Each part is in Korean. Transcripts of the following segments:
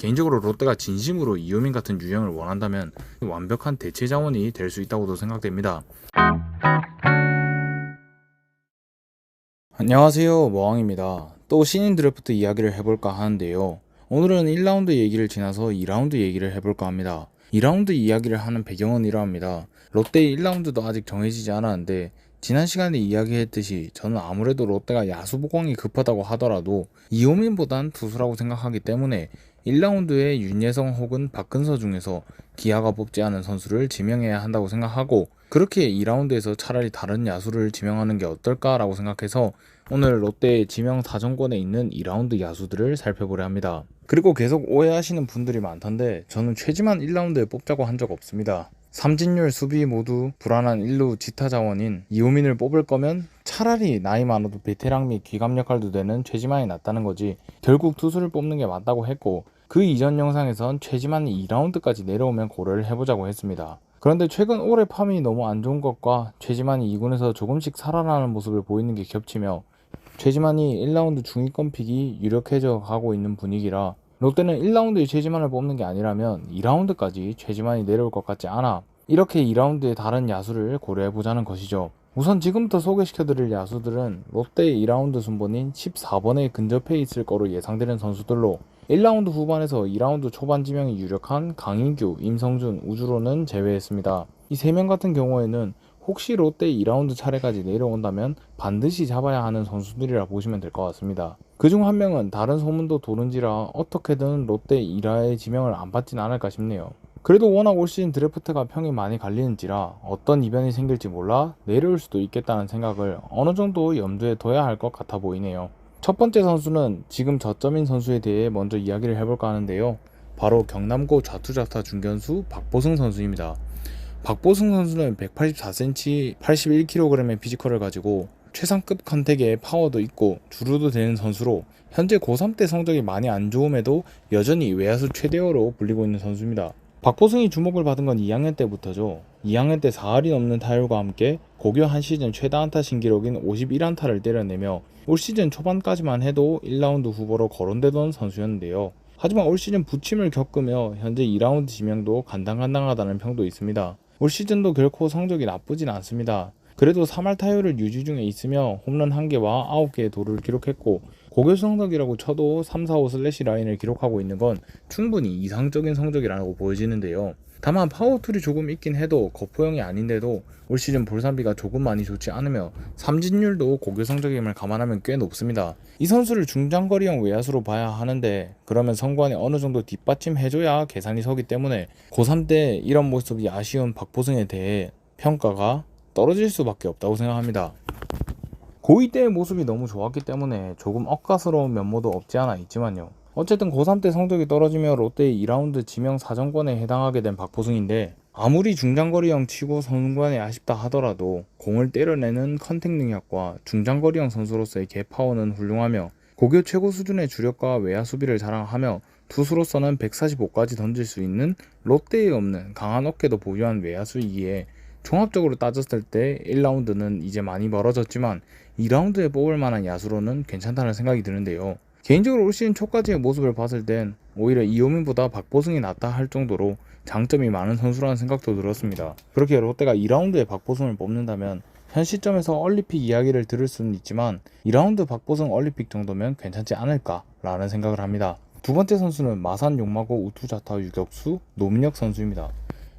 개인적으로 롯데가 진심으로 이호민 같은 유형을 원한다면 완벽한 대체 자원이 될 수 있다고도 생각됩니다. 안녕하세요, 머왕입니다. 또 신인 드래프트 이야기를 해볼까 하는데요. 오늘은 1라운드 얘기를 지나서 2라운드 얘기를 해볼까 합니다. 2라운드 이야기를 하는 배경은 이러합니다. 롯데의 1라운드도 아직 정해지지 않았는데 지난 시간에 이야기했듯이 저는 아무래도 롯데가 야수 보강이 급하다고 하더라도 이호민보단 투수라고 생각하기 때문에 1라운드에 윤예성 혹은 박근서 중에서 기아가 뽑지 않은 선수를 지명해야 한다고 생각하고, 그렇게 2라운드에서 차라리 다른 야수를 지명하는 게 어떨까라고 생각해서 오늘 롯데의 지명 사정권에 있는 2라운드 야수들을 살펴보려 합니다. 그리고 계속 오해하시는 분들이 많던데 저는 최지만 1라운드에 뽑자고 한 적 없습니다. 삼진율, 수비 모두 불안한 1루 지타 자원인 이호민을 뽑을 거면 차라리 나이 많아도 베테랑 및 귀감 역할도 되는 최지만이 낫다는 거지, 결국 투수를 뽑는 게 맞다고 했고, 그 이전 영상에선 최지만이 2라운드까지 내려오면 고려를 해보자고 했습니다. 그런데 최근 올해 팜이 너무 안 좋은 것과 최지만이 2군에서 조금씩 살아나는 모습을 보이는 게 겹치며 최지만이 1라운드 중위권 픽이 유력해져 가고 있는 분위기라 롯데는 1라운드에 최지만을 뽑는 게 아니라면 2라운드까지 최지만이 내려올 것 같지 않아 이렇게 2라운드에 다른 야수를 고려해보자는 것이죠. 우선 지금부터 소개시켜드릴 야수들은 롯데의 2라운드 순번인 14번에 근접해 있을 거로 예상되는 선수들로 1라운드 후반에서 2라운드 초반 지명이 유력한 강인규, 임성준, 우주로는 제외했습니다. 이 3명 같은 경우에는 혹시 롯데 2라운드 차례까지 내려온다면 반드시 잡아야 하는 선수들이라 보시면 될 것 같습니다. 그중 한 명은 다른 소문도 도는지라 어떻게든 롯데 1화의 지명을 안 받진 않을까 싶네요. 그래도 워낙 올 시즌 드래프트가 평이 많이 갈리는지라 어떤 이변이 생길지 몰라 내려올 수도 있겠다는 생각을 어느 정도 염두에 둬야 할 것 같아 보이네요. 첫 번째 선수는 지금 저점인 선수에 대해 먼저 이야기를 해볼까 하는데요. 바로 경남고 좌투좌타 중견수 박보승 선수입니다. 박보승 선수는 184cm, 81kg의 피지컬을 가지고 최상급 컨택에 파워도 있고 주루도 되는 선수로 현재 고3 때 성적이 많이 안 좋음에도 여전히 외야수 최대어로 불리고 있는 선수입니다. 박보승이 주목을 받은 건 2학년 때부터죠. 2학년 때 4할이 넘는 타율과 함께 고교 한 시즌 최다 안타 신기록인 51안타를 때려내며 올 시즌 초반까지만 해도 1라운드 후보로 거론되던 선수였는데요. 하지만 올 시즌 부침을 겪으며 현재 2라운드 지명도 간당간당하다는 평도 있습니다. 올 시즌도 결코 성적이 나쁘진 않습니다. 그래도 3할 타율을 유지 중에 있으며 홈런 1개와 9개의 도루를 기록했고 고교 성적이라고 쳐도 3, 4, 5 슬래시 라인을 기록하고 있는 건 충분히 이상적인 성적이라고 보여지는데요. 다만 파워툴이 조금 있긴 해도 거포형이 아닌데도 올 시즌 볼삼비가 조금 많이 좋지 않으며 삼진율도 고교 성적임을 감안하면 꽤 높습니다. 이 선수를 중장거리형 외야수로 봐야 하는데 그러면 성관이 어느 정도 뒷받침해줘야 계산이 서기 때문에 고3 때 이런 모습이 아쉬운 박보승에 대해 평가가 떨어질 수밖에 없다고 생각합니다. 고2 때의 모습이 너무 좋았기 때문에 조금 억까스러운 면모도 없지 않아 있지만요. 어쨌든 고3 때 성적이 떨어지며 롯데의 2라운드 지명 사정권에 해당하게 된 박보승인데 아무리 중장거리형 치고 성관이 아쉽다 하더라도 공을 때려내는 컨택 능력과 중장거리형 선수로서의 개파워는 훌륭하며 고교 최고 수준의 주력과 외야 수비를 자랑하며 투수로서는 145까지 던질 수 있는 롯데에 없는 강한 어깨도 보유한 외야수이기에 종합적으로 따졌을 때 1라운드는 이제 많이 멀어졌지만 2라운드에 뽑을 만한 야수로는 괜찮다는 생각이 드는데요. 개인적으로 올 시즌 초까지의 모습을 봤을 땐 오히려 이호민보다 박보승이 낫다 할 정도로 장점이 많은 선수라는 생각도 들었습니다. 그렇게 롯데가 2라운드에 박보승을 뽑는다면 현 시점에서 얼리픽 이야기를 들을 수는 있지만 2라운드 박보승 얼리픽 정도면 괜찮지 않을까 라는 생각을 합니다. 두 번째 선수는 마산 용마고 우투자타 유격수 노민혁 선수입니다.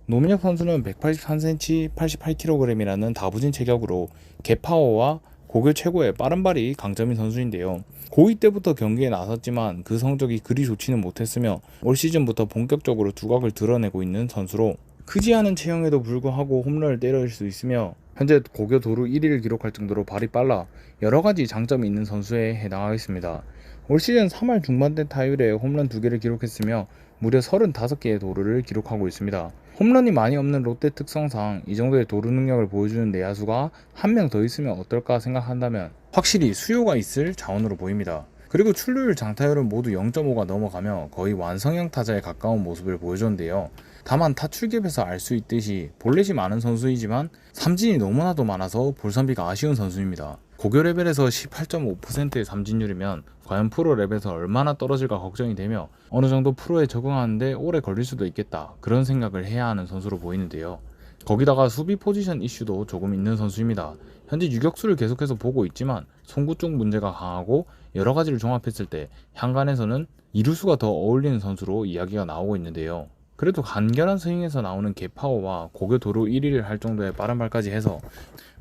노민혁 선수는 183cm, 88kg이라는 다부진 체격으로 개파워와 고교 최고의 빠른 발이 강점인 선수인데요. 고2 때부터 경기에 나섰지만 그 성적이 그리 좋지는 못했으며 올 시즌부터 본격적으로 두각을 드러내고 있는 선수로 크지 않은 체형에도 불구하고 홈런을 때릴 수 있으며 현재 고교 도루 1위를 기록할 정도로 발이 빨라 여러가지 장점이 있는 선수에 해당하겠습니다. 올 시즌 3할 중반대 타율에 홈런 2개를 기록했으며 무려 35개의 도루를 기록하고 있습니다. 홈런이 많이 없는 롯데 특성상 이 정도의 도루 능력을 보여주는 내야수가 한 명 더 있으면 어떨까 생각한다면 확실히 수요가 있을 자원으로 보입니다. 그리고 출루율, 장타율은 모두 0.5가 넘어가며 거의 완성형 타자에 가까운 모습을 보여줬는데요. 다만 타출겹에서 알 수 있듯이 볼넷이 많은 선수이지만 삼진이 너무나도 많아서 볼선비가 아쉬운 선수입니다. 고교 레벨에서 18.5%의 삼진율이면 과연 프로 레벨에서 얼마나 떨어질까 걱정이 되며 어느 정도 프로에 적응하는데 오래 걸릴 수도 있겠다, 그런 생각을 해야 하는 선수로 보이는데요. 거기다가 수비 포지션 이슈도 조금 있는 선수입니다. 현재 유격수를 계속해서 보고 있지만 송구 쪽 문제가 강하고 여러 가지를 종합했을 때 향간에서는 이루수가 더 어울리는 선수로 이야기가 나오고 있는데요. 그래도 간결한 스윙에서 나오는 개파워와 고교 도루 1위를 할 정도의 빠른 발까지 해서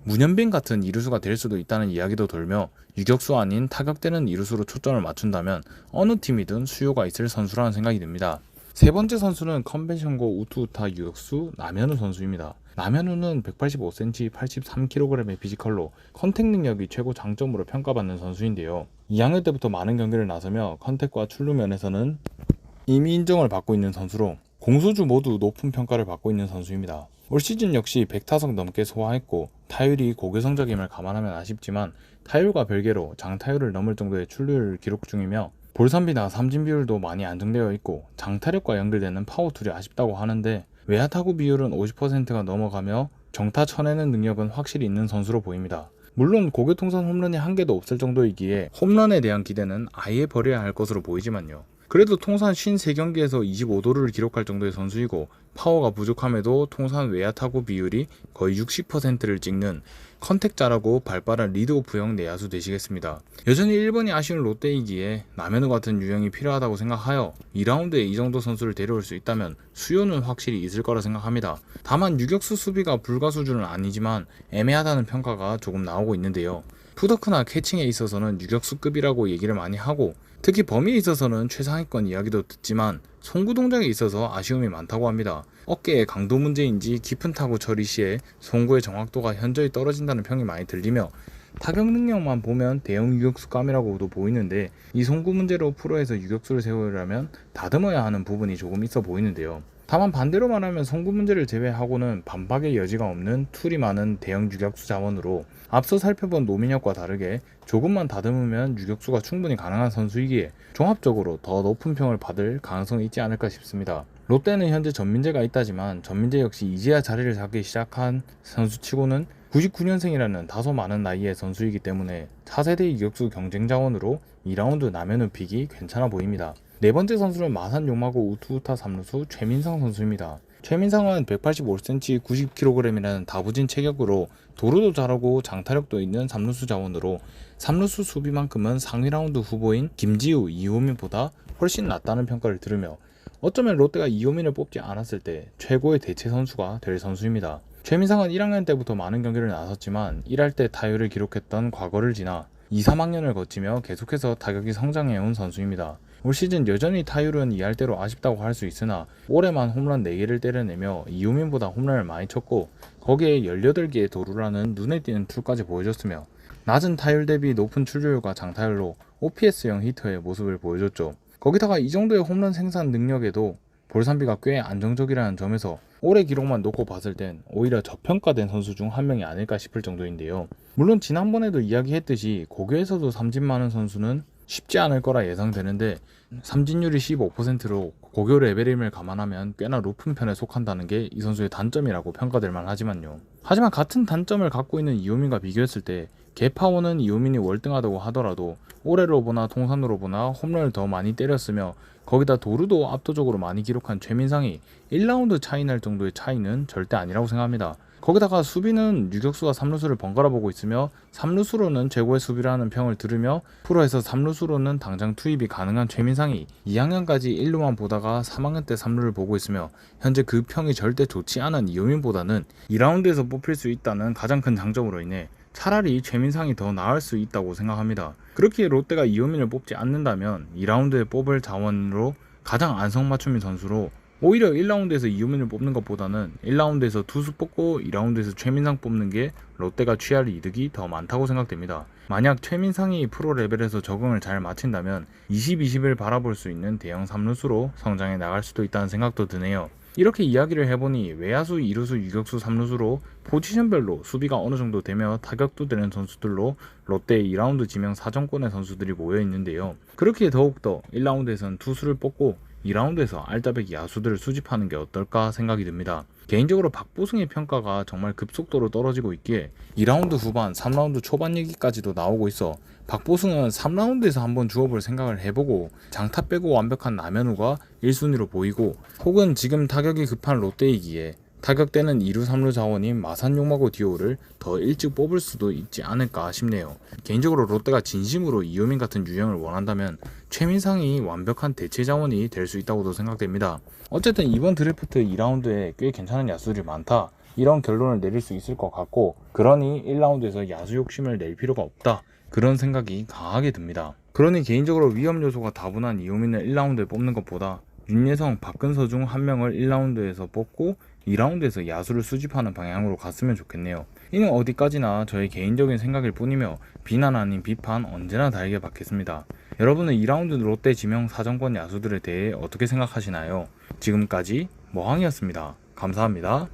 문현빈 같은 이루수가 될 수도 있다는 이야기도 돌며 유격수 아닌 타격되는 이루수로 초점을 맞춘다면 어느 팀이든 수요가 있을 선수라는 생각이 듭니다. 세 번째 선수는 컨벤션고 우투우타 유격수 남현우 선수입니다. 남현우는 185cm, 83kg의 피지컬로 컨택 능력이 최고 장점으로 평가받는 선수인데요. 2학년 때부터 많은 경기를 나서며 컨택과 출루 면에서는 이미 인정을 받고 있는 선수로 공수주 모두 높은 평가를 받고 있는 선수입니다. 올 시즌 역시 100타석 넘게 소화했고 타율이 고교 성적임을 감안하면 아쉽지만 타율과 별개로 장타율을 넘을 정도의 출루율을 기록 중이며 볼삼비나 삼진 비율도 많이 안정되어 있고 장타력과 연결되는 파워툴이 아쉽다고 하는데 외야 타구 비율은 50%가 넘어가며 정타 쳐내는 능력은 확실히 있는 선수로 보입니다. 물론 고교 통산 홈런이 한 개도 없을 정도이기에 홈런에 대한 기대는 아예 버려야 할 것으로 보이지만요. 그래도 통산 53경기에서 25도루를 기록할 정도의 선수이고 파워가 부족함에도 통산 외야 타구 비율이 거의 60%를 찍는 컨택자라고 발빠른 리드오프형 내야수 되시겠습니다. 여전히 1번이 아쉬운 롯데이기에 남현우 같은 유형이 필요하다고 생각하여 2라운드에 이 정도 선수를 데려올 수 있다면 수요는 확실히 있을 거라 생각합니다. 다만 유격수 수비가 불가 수준은 아니지만 애매하다는 평가가 조금 나오고 있는데요. 푸더크나 캐칭에 있어서는 유격수급이라고 얘기를 많이 하고 특히 범위에 있어서는 최상위권 이야기도 듣지만 송구 동작에 있어서 아쉬움이 많다고 합니다. 어깨의 강도 문제인지 깊은 타구 처리 시에 송구의 정확도가 현저히 떨어진다는 평이 많이 들리며 타격 능력만 보면 대형 유격수감이라고도 보이는데 이 송구 문제로 프로에서 유격수를 세우려면 다듬어야 하는 부분이 조금 있어 보이는데요. 다만 반대로 말하면 송구 문제를 제외하고는 반박의 여지가 없는 툴이 많은 대형 유격수 자원으로 앞서 살펴본 노민혁과 다르게 조금만 다듬으면 유격수가 충분히 가능한 선수이기에 종합적으로 더 높은 평을 받을 가능성이 있지 않을까 싶습니다. 롯데는 현재 전민재가 있다지만 전민재 역시 이제야 자리를 잡기 시작한 선수치고는 99년생이라는 다소 많은 나이의 선수이기 때문에 차세대 유격수 경쟁 자원으로 2라운드 남현우 픽이 괜찮아 보입니다. 네 번째 선수는 마산 용마고 우투우타 3루수 최민상 선수입니다. 최민상은 185cm, 90kg이라는 다부진 체격으로 도루도 잘하고 장타력도 있는 3루수 자원으로 3루수 수비만큼은 상위 라운드 후보인 김지우, 이호민보다 훨씬 낫다는 평가를 들으며 어쩌면 롯데가 이호민을 뽑지 않았을 때 최고의 대체 선수가 될 선수입니다. 최민상은 1학년 때부터 많은 경기를 나섰지만 1할 때 타율을 기록했던 과거를 지나 2, 3학년을 거치며 계속해서 타격이 성장해온 선수입니다. 올 시즌 여전히 타율은 2할 때로 아쉽다고 할 수 있으나 올해만 홈런 4개를 때려내며 이호민보다 홈런을 많이 쳤고 거기에 18개의 도루라는 눈에 띄는 툴까지 보여줬으며 낮은 타율 대비 높은 출루율과 장타율로 OPS형 히터의 모습을 보여줬죠. 거기다가 이 정도의 홈런 생산 능력에도 볼삼비가 꽤 안정적이라는 점에서 올해 기록만 놓고 봤을 땐 오히려 저평가된 선수 중 한 명이 아닐까 싶을 정도인데요. 물론 지난번에도 이야기했듯이 고교에서도 삼진 많은 선수는 쉽지 않을 거라 예상되는데 삼진율이 15%로 고교 레벨임을 감안하면 꽤나 높은 편에 속한다는 게 이 선수의 단점이라고 평가될 만하지만요. 하지만 같은 단점을 갖고 있는 이호민과 비교했을 때 개파워는 이호민이 월등하다고 하더라도 올해로 보나 통산으로 보나 홈런을 더 많이 때렸으며 거기다 도루도 압도적으로 많이 기록한 최민상이 1라운드 차이 날 정도의 차이는 절대 아니라고 생각합니다. 거기다가 수비는 유격수가 3루수를 번갈아 보고 있으며 3루수로는 최고의 수비라는 평을 들으며 프로에서 3루수로는 당장 투입이 가능한 최민상이 2학년까지 1루만 보다가 3학년 때 3루를 보고 있으며 현재 그 평이 절대 좋지 않은 이호민보다는 2라운드에서 뽑힐 수 있다는 가장 큰 장점으로 인해 차라리 최민상이 더 나을 수 있다고 생각합니다. 그렇기에 롯데가 이호민을 뽑지 않는다면 2라운드에 뽑을 자원으로 가장 안성맞춤인 선수로 오히려 1라운드에서 이호민을 뽑는 것보다는 1라운드에서 투수 뽑고 2라운드에서 최민상 뽑는 게 롯데가 취할 이득이 더 많다고 생각됩니다. 만약 최민상이 프로 레벨에서 적응을 잘 마친다면 20-20을 바라볼 수 있는 대형 3루수로 성장해 나갈 수도 있다는 생각도 드네요. 이렇게 이야기를 해보니 외야수, 2루수, 유격수, 3루수로 포지션별로 수비가 어느 정도 되며 타격도 되는 선수들로 롯데의 2라운드 지명 사정권의 선수들이 모여있는데요. 그렇기에 더욱더 1라운드에선 투수를 뽑고 2라운드에서 알짜배기 야수들을 수집하는 게 어떨까 생각이 듭니다. 개인적으로 박보승의 평가가 정말 급속도로 떨어지고 있기에 2라운드 후반, 3라운드 초반 얘기까지도 나오고 있어 박보승은 3라운드에서 한번 주워볼 생각을 해보고 장타 빼고 완벽한 남현우가 1순위로 보이고, 혹은 지금 타격이 급한 롯데이기에 타격대는 2루 3루 자원인 마산 용마고 디오를 더 일찍 뽑을 수도 있지 않을까 싶네요. 개인적으로 롯데가 진심으로 이호민 같은 유형을 원한다면 최민상이 완벽한 대체 자원이 될 수 있다고도 생각됩니다. 어쨌든 이번 드래프트 2라운드에 꽤 괜찮은 야수들이 많다, 이런 결론을 내릴 수 있을 것 같고, 그러니 1라운드에서 야수 욕심을 낼 필요가 없다, 그런 생각이 강하게 듭니다. 그러니 개인적으로 위험 요소가 다분한 이호민을 1라운드에 뽑는 것보다 윤예성, 박근서 중 한 명을 1라운드에서 뽑고 2라운드에서 야수를 수집하는 방향으로 갔으면 좋겠네요. 이는 어디까지나 저의 개인적인 생각일 뿐이며 비난 아닌 비판 언제나 달게 받겠습니다. 여러분은 2라운드 롯데 지명 사정권 야수들에 대해 어떻게 생각하시나요? 지금까지 머항이었습니다. 감사합니다.